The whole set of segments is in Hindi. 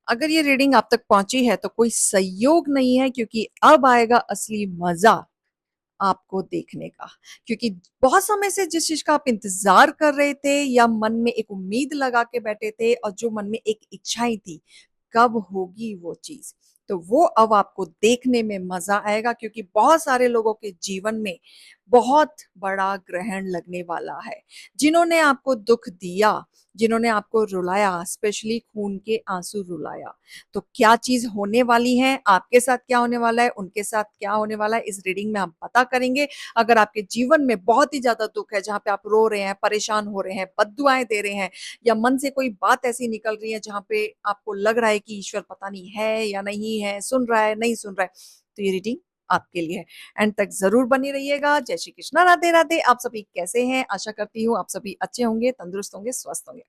अगर ये रीडिंग आप तक पहुंची है तो कोई संयोग नहीं है, क्योंकि अब आएगा असली मजा आपको देखने का। क्योंकि बहुत समय से जिस चीज का आप इंतजार कर रहे थे या मन में एक उम्मीद लगा के बैठे थे और जो मन में एक इच्छाएं थी, कब होगी वो चीज, तो वो अब आपको देखने में मजा आएगा। क्योंकि बहुत सारे लोगों के जीवन में बहुत बड़ा ग्रहण लगने वाला है। जिन्होंने आपको दुख दिया, जिन्होंने आपको रुलाया, स्पेशली खून के आंसू रुलाया, तो क्या चीज होने वाली है, आपके साथ क्या होने वाला है, उनके साथ क्या होने वाला है, इस रीडिंग में हम पता करेंगे। अगर आपके जीवन में बहुत ही ज्यादा दुख है, जहां पे आप रो रहे हैं, परेशान हो रहे हैं, बद्दुआएं दे रहे हैं, या मन से कोई बात ऐसी निकल रही है जहां पे आपको लग रहा है कि ईश्वर पता नहीं है या नहीं है, सुन रहा है नहीं सुन रहा है, तो ये रीडिंग आपके लिए है। एंड तक जरूर बनी रहिएगा। जय श्री कृष्णा, राधे राधे। आप सभी कैसे हैं? आशा करती हूँ आप सभी अच्छे होंगे, तंदुरुस्त होंगे, स्वस्थ होंगे।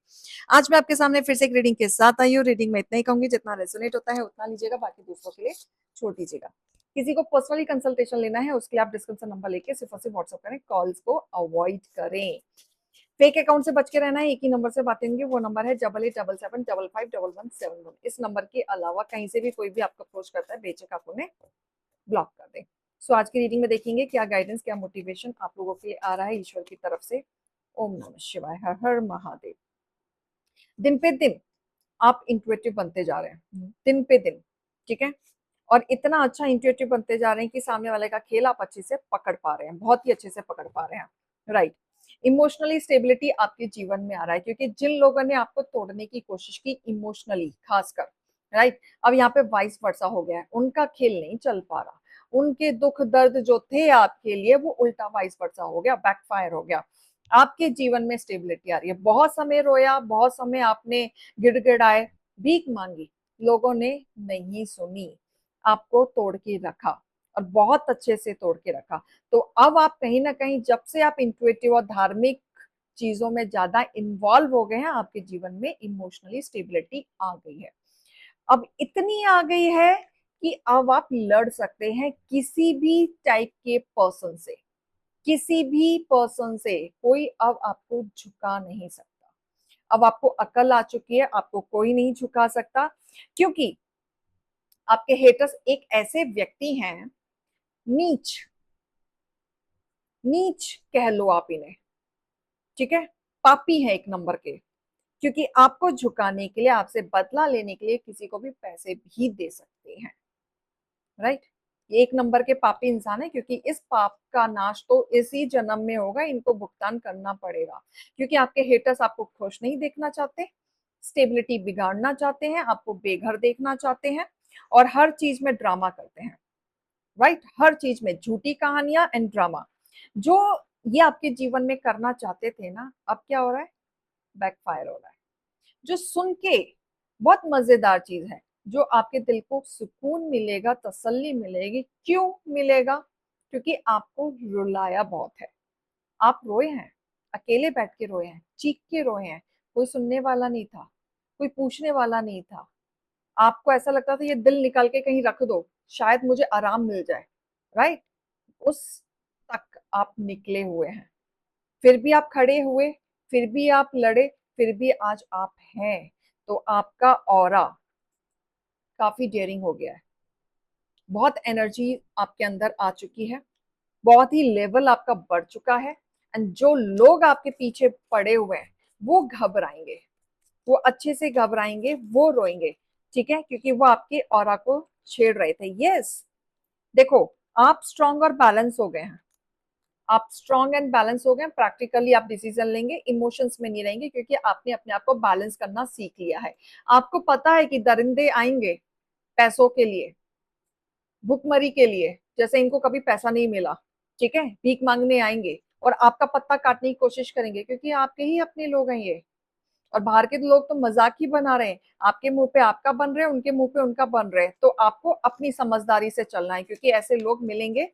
आज मैं आपके सामने फिर से एक रीडिंग के साथ आई हूँ। रीडिंग में इतना ही कहूंगी, जितना रेजोनेट होता है उतना लीजिएगा, बाकी दूसरों के लिए छोड़ दीजिएगा। किसी को पर्सनली कंसल्टेशन लेना है, उसके लिए आप डिस्क्रिप्शन नंबर लेके सिर्फ और सिर्फ व्हाट्सएप करें, कॉल्स को अवॉइड करें। फेक अकाउंट से बच के रहना है, एक ही नंबर से बातें होंगी, वो नंबर है 8877755111। इस नंबर के अलावा कहीं से भी कोई भी आपको अप्रोच करता है, बेचक आप उन्हें ब्लॉक कर दें। सो आज की रीडिंग में देखेंगे क्या गाइडेंस, क्या मोटिवेशन आप लोगों के लिए आ रहा है ईश्वर की तरफ से। ओम नमः शिवाय, हर हर महादेव। दिन पे दिन आप इंट्यूटिव बनते जा रहे हैं, दिन पे दिन, ठीक है। और इतना अच्छा इंट्यूटिव बनते जा रहे हैं कि सामने वाले का खेल आप अच्छे से पकड़ पा रहे हैं, बहुत ही अच्छे से पकड़ पा रहे हैं, राइट। इमोशनली स्टेबिलिटी आपके जीवन में आ रहा है, क्योंकि जिन लोगों ने आपको तोड़ने की कोशिश की इमोशनली खासकर, राइट, अब यहाँ पे वाइस वर्सा हो गया है, उनका खेल नहीं चल पा रहा। उनके दुख दर्द जो थे आपके लिए, वो उल्टा वाइस वर्सा हो गया, बैकफायर हो गया। आपके जीवन में स्टेबिलिटी आ रही है। बहुत समय रोया, बहुत समय आपने गिड़गिड़ाए, भीख मांगी, लोगों ने नहीं सुनी, आपको तोड़ के रखा, और बहुत अच्छे से तोड़ के रखा। तो अब आप कहीं ना कहीं, जब से आप इंट्यूटिव और धार्मिक चीजों में ज्यादा इन्वॉल्व हो गए हैं, आपके जीवन में इमोशनली स्टेबिलिटी आ गई है। अब इतनी आ गई है कि अब आप लड़ सकते हैं किसी भी टाइप के पर्सन से, किसी भी पर्सन से कोई अब आपको झुका नहीं सकता। अब आपको अकल आ चुकी है, आपको कोई नहीं झुका सकता। क्योंकि आपके हेटर्स एक ऐसे व्यक्ति हैं, नीच, नीच कह लो आप इन्हें, ठीक है, पापी है एक नंबर के। क्योंकि आपको झुकाने के लिए, आपसे बदला लेने के लिए किसी को भी पैसे भी दे सकते हैं, राइट। ये एक नंबर के पापी इंसान है, क्योंकि इस पाप का नाश तो इसी जन्म में होगा, इनको भुगतान करना पड़ेगा। क्योंकि आपके हेटर्स आपको खुश नहीं देखना चाहते, स्टेबिलिटी बिगाड़ना चाहते हैं, आपको बेघर देखना चाहते हैं, और हर चीज में ड्रामा करते हैं, राइट। हर चीज में झूठी कहानियां एंड ड्रामा, जो ये आपके जीवन में करना चाहते थे ना, अब क्या हो रहा है, बैकफायर हो रहा है। जो सुन के बहुत मजेदार चीज है, जो आपके दिल को सुकून मिलेगा, तसल्ली मिलेगी, क्यों मिलेगा, क्योंकि आपको रुलाया बहुत है। आप रोए हैं, अकेले बैठ के रोए हैं, चीख के रोए हैं, कोई सुनने वाला नहीं था, कोई पूछने वाला नहीं था। आपको ऐसा लगता था ये दिल निकाल के कहीं रख दो, शायद मुझे आराम मिल जाए, राइट। उस तक आप निकले हुए हैं, फिर भी आप खड़े हुए, फिर भी आप लड़े, फिर भी आज आप हैं। तो आपका ऑरा काफी डेयरिंग हो गया है, बहुत एनर्जी आपके अंदर आ चुकी है, बहुत ही लेवल आपका बढ़ चुका है। एंड जो लोग आपके पीछे पड़े हुए हैं, वो घबराएंगे, वो अच्छे से घबराएंगे, वो रोएंगे, ठीक है, क्योंकि वो आपके ऑरा को छेड़ रहे थे। यस, देखो, आप स्ट्रांग और बैलेंस हो गए हैं, आप स्ट्रांग एंड बैलेंस हो गए, प्रैक्टिकली आप डिसीजन लेंगे, इमोशंस में नहीं रहेंगे, क्योंकि आपने अपने आप को बैलेंस करना सीख लिया है। आपको पता है कि दरिंदे आएंगे पैसों के लिए, भुखमरी के लिए, जैसे इनको कभी पैसा नहीं मिला, ठीक है, भीख मांगने आएंगे और आपका पत्ता काटने की कोशिश करेंगे, क्योंकि आपके ही अपने लोग हैं ये। और बाहर के लोग तो मजाक ही बना रहे हैं, आपके मुंह पे आपका बन रहे हैं, उनके मुंह पे उनका बन रहे हैं। तो आपको अपनी समझदारी से चलना है, क्योंकि ऐसे लोग मिलेंगे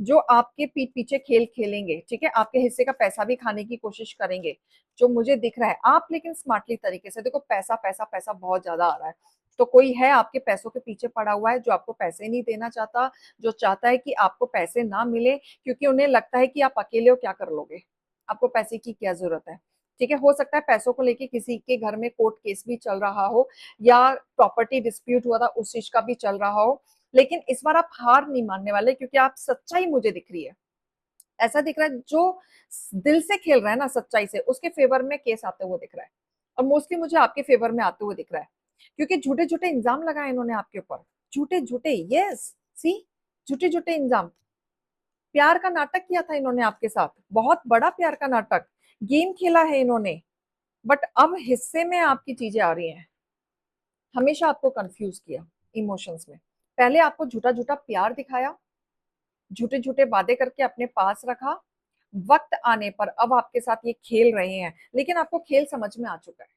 जो आपके पीठ पीछे खेल खेलेंगे, ठीक है, आपके हिस्से का पैसा भी खाने की कोशिश करेंगे, जो मुझे दिख रहा है। आप लेकिन स्मार्टली तरीके से देखो, पैसा पैसा पैसा बहुत ज्यादा आ रहा है, तो कोई है आपके पैसों के पीछे पड़ा हुआ है, जो आपको पैसे नहीं देना चाहता, जो चाहता है कि आपको पैसे ना मिले, क्योंकि उन्हें लगता है कि आप अकेले हो, क्या कर लोगे, आपको पैसे की क्या जरूरत है। ठीक है, हो सकता है पैसों को लेके किसी के घर में कोर्ट केस भी चल रहा हो या प्रॉपर्टी डिस्प्यूट हुआ था उस चीज का भी चल रहा हो, लेकिन इस बार आप हार नहीं मानने वाले क्योंकि आप सच्चाई मुझे दिख रही है। ऐसा दिख रहा है जो दिल से खेल रहा है ना सच्चाई से, उसके फेवर में केस आते हुए दिख रहा है, और मोस्टली मुझे आपके फेवर में आते हुए दिख रहा है, क्योंकि झूठे झूठे इंजाम लगाए इन्होंने आपके ऊपर। झूठे झूठे, यस, सी, झूठे झूठे इंजाम। प्यार का नाटक किया था इन्होंने आपके साथ, बहुत बड़ा प्यार का नाटक, गेम खेला है इन्होंने। बट अब हिस्से में आपकी चीजें आ रही हैं। हमेशा आपको कंफ्यूज किया इमोशंस में। पहले आपको झूठा झूठा प्यार दिखाया, झूठे झूठे वादे करके अपने पास रखा। वक्त आने पर अब आपके साथ ये खेल रहे हैं, लेकिन आपको खेल समझ में आ चुका है।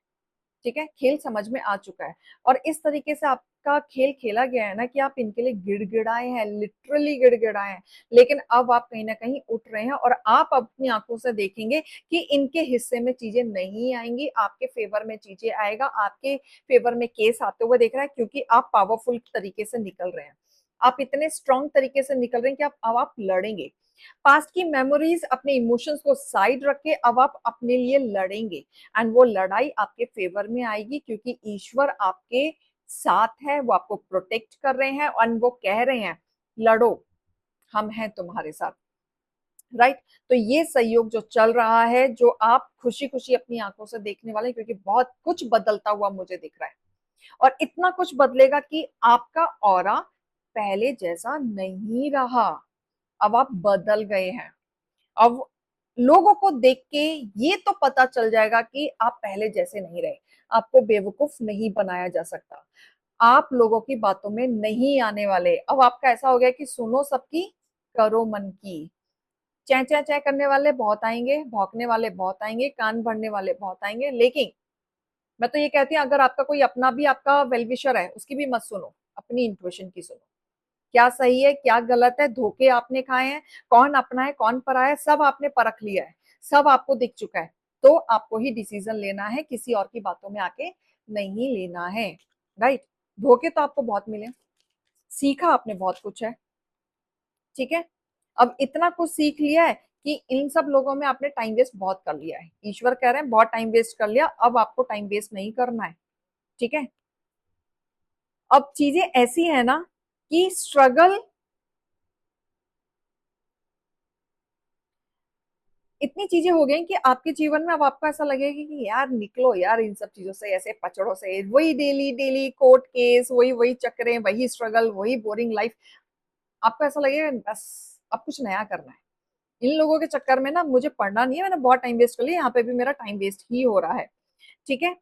ठीक है, खेल समझ में आ चुका है। और इस तरीके से आपका खेल खेला गया है ना कि आप इनके लिए गिड़गिड़ाए हैं, लिटरली गिड़गिड़ाए हैं। लेकिन अब आप कहीं ना कहीं उठ रहे हैं और आप अपनी आंखों से देखेंगे कि इनके हिस्से में चीजें नहीं आएंगी, आपके फेवर में चीजें आएगा, आपके फेवर में केस आते हुए देख रहा है, क्योंकि आप पावरफुल तरीके से निकल रहे हैं। आप इतने स्ट्रांग तरीके से निकल रहे हैं कि अब आप लड़ेंगे। पास्ट की मेमोरीज, अपने इमोशंस को साइड रख के अब आप अपने लिए लड़ेंगे। एंड वो लड़ाई आपके फेवर में आएगी, क्योंकि ईश्वर आपके साथ है, वो आपको प्रोटेक्ट कर रहे हैं और वो कह रहे हैं लड़ो, हम हैं तुम्हारे साथ। राइट, तो ये सहयोग जो चल रहा है, जो आप खुशी खुशी अपनी आंखों से देखने वाले हैं, क्योंकि बहुत कुछ बदलता हुआ मुझे दिख रहा है। और इतना कुछ बदलेगा कि आपका ऑरा पहले जैसा नहीं रहा। अब आप बदल गए हैं। अब लोगों को देख के ये तो पता चल जाएगा कि आप पहले जैसे नहीं रहे। आपको बेवकूफ नहीं बनाया जा सकता। आप लोगों की बातों में नहीं आने वाले। अब आपका ऐसा हो गया कि सुनो सबकी, करो मन की। चै चै चै करने वाले बहुत आएंगे, भौंकने वाले बहुत आएंगे, कान भरने वाले बहुत आएंगे, लेकिन मैं तो ये कहती हूँ, अगर आपका कोई अपना भी आपका वेलविशर है, उसकी भी मत सुनो, अपनी इंट्यूशन की सुनो। क्या सही है क्या गलत है, धोखे आपने खाए हैं, कौन अपना है कौन पराया है, सब आपने परख लिया है, सब आपको दिख चुका है। तो आपको ही डिसीजन लेना है, किसी और की बातों में आके नहीं लेना है। राइट, धोखे तो आपको बहुत मिले, सीखा आपने बहुत कुछ है। ठीक है, अब इतना कुछ सीख लिया है कि इन सब लोगों में आपने टाइम वेस्ट बहुत कर लिया है। ईश्वर कह रहे हैं बहुत टाइम वेस्ट कर लिया, अब आपको टाइम वेस्ट नहीं करना है। ठीक है, अब चीजें ऐसी है ना कि स्ट्रगल, इतनी चीजें हो गई कि आपके जीवन में अब आपको ऐसा लगेगा कि यार निकलो यार इन सब चीजों से, ऐसे पचड़ों से, वही डेली डेली कोर्ट केस, वही वही चक्करें, वही स्ट्रगल, वही बोरिंग लाइफ। आपको ऐसा लगेगा बस अब कुछ नया करना है। इन लोगों के चक्कर में ना मुझे पढ़ना नहीं है, मैंने बहुत टाइम वेस्ट कर लिया, यहाँ पे भी मेरा टाइम वेस्ट ही हो रहा है। ठीक है,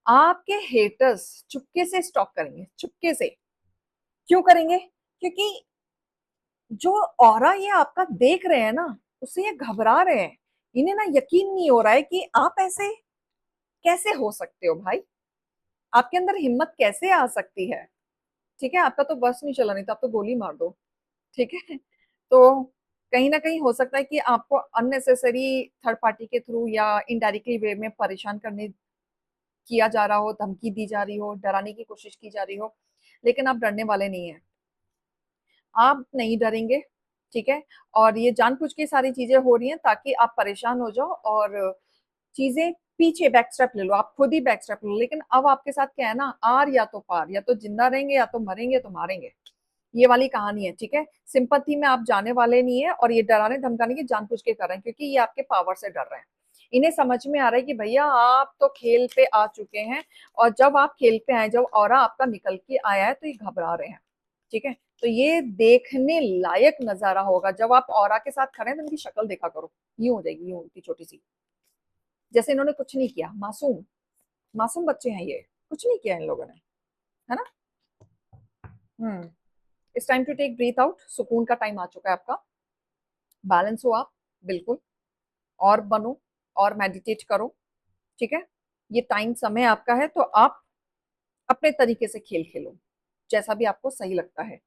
आपके हेटर्स चुपके से स्टॉप करेंगे, चुपके से। क्यों करेंगे? क्योंकि जो ऑरा ये आपका देख रहे हैं ना, उससे ये घबरा रहे हैं। इन्हें ना यकीन नहीं हो रहा है कि आप ऐसे कैसे हो सकते हो भाई, आपके अंदर हिम्मत कैसे आ सकती है। ठीक है, आपका तो बस नहीं चला, नहीं तो आप तो गोली मार दो। ठीक है, तो कहीं ना कहीं हो सकता है कि आपको अननेसेसरी थर्ड पार्टी के थ्रू या इनडायरेक्टली वे में परेशान करने किया जा रहा हो, धमकी दी जा रही हो, डराने की कोशिश की जा रही हो, लेकिन आप डरने वाले नहीं है। आप नहीं डरेंगे। ठीक है, और ये जानबूझ के सारी चीजें हो रही हैं ताकि आप परेशान हो जाओ और चीजें पीछे बैक स्टेप ले लो, आप खुद ही बैक स्टेप ले लो। लेकिन अब आपके साथ क्या है ना, आर या तो पार, या तो जिंदा रहेंगे या तो मरेंगे तो मारेंगे, ये वाली कहानी है। ठीक है, सिंपैथी में आप जाने वाले नहीं है, और ये डराने धमकाने की जानबूझ के कर रहे हैं, क्योंकि ये आपके पावर से डर रहे हैं। इन्हें समझ में आ रहा है कि भैया आप तो खेल पे आ चुके हैं, और जब आप खेल पे आए, जब ऑरा आपका निकल के आया है, तो ये घबरा रहे हैं। ठीक है, तो ये देखने लायक नजारा होगा जब आप ऑरा के साथ खड़े हैं, तो इनकी शक्ल देखा करो, यूं हो जाएगी, यूं उनकी छोटी सी, जैसे इन्होंने कुछ नहीं किया, मासूम, मासूम बच्चे हैं ये, कुछ नहीं किया इन लोगों ने, है ना। Hmm, it's time to take breath out, सुकून का टाइम आ चुका है आपका। बैलेंस हो आप, बिल्कुल, और बनो, और मेडिटेट करो। ठीक है, ये टाइम समय आपका है, तो आप अपने तरीके से खेल खेलो, जैसा भी आपको सही लगता है।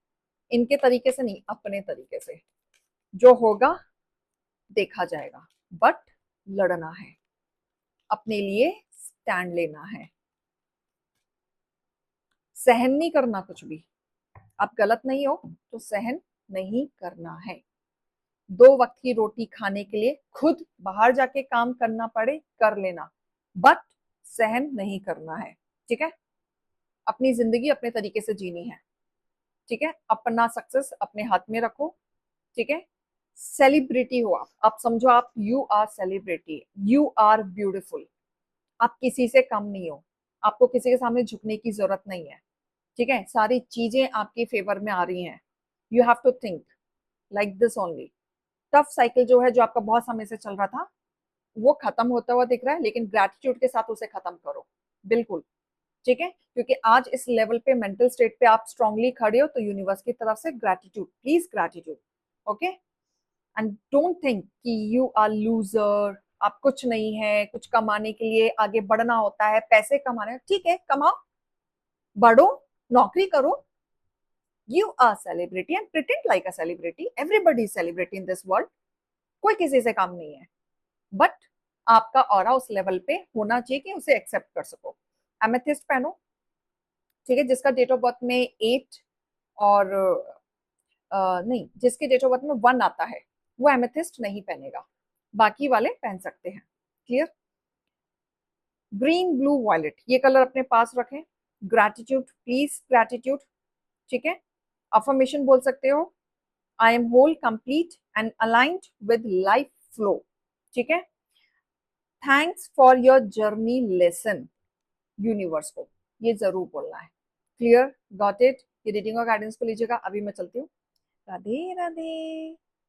इनके तरीके से नहीं, अपने तरीके से। जो होगा देखा जाएगा, बट लड़ना है, अपने लिए स्टैंड लेना है, सहन नहीं करना कुछ भी। आप गलत नहीं हो तो सहन नहीं करना है। 2 वक्त की रोटी खाने के लिए खुद बाहर जाके काम करना पड़े, कर लेना, बट सहन नहीं करना है। ठीक है? अपनी जिंदगी अपने तरीके से जीनी है। ठीक है? अपना सक्सेस अपने हाथ में रखो। ठीक है? सेलिब्रिटी हो आप समझो, आप you are celebrity, you are beautiful. आप किसी से कम नहीं हो, आपको किसी के सामने झुकने की जरूरत नहीं है। ठीक है? सारी चीजें आपके फेवर में आ रही हैं। You have to think like this only. Tough cycle जो है, जो आपका बहुत समय से चल रहा था, वो खत्म होता हुआ दिख रहा है, लेकिन ग्रैटिट्यूड के साथ उसे खत्म करो। बिल्कुल। ठीक है? क्योंकि आज इस लेवल पे, मेंटल स्टेट पे आप स्ट्रांगली खड़े हो, तो यूनिवर्स की तरफ से gratitude, please gratitude. Okay? And don't think कि यू आर लूजर, आप कुछ नहीं है। कुछ कमाने के लिए आगे बढ़ना होता है, पैसे कमाने, ठीक है, कमाओ, बढ़ो, नौकरी करो। You are celebrity and pretend like a celebrity. Everybody is celebrity in this world. कोई किसी से कम नहीं है, बट आपका ऑरा उस लेवल पे होना चाहिए कि उसे एक्सेप्ट कर सको। एमेथिस्ट पहनो। ठीक है? जिसका डेट ऑफ बर्थ में 8 और नहीं, जिसके डेट ऑफ बर्थ में 1 आता है, वो एमेथिस्ट नहीं पहनेगा, बाकी वाले पहन सकते हैं। क्लियर? ग्रीन, ब्लू, वायलेट, ये कलर अपने पास रखें। Gratitude, please gratitude. ठीक है? अफर्मेशन बोल सकते हो, I am whole, complete and aligned with life flow. ठीक है? Thanks for your journey lesson, universe को ये जरूर बोलना है। क्लियर? Got it? ये रीडिंग और गाइडेंस को लीजिएगा। अभी मैं चलती हूँ। राधे राधे।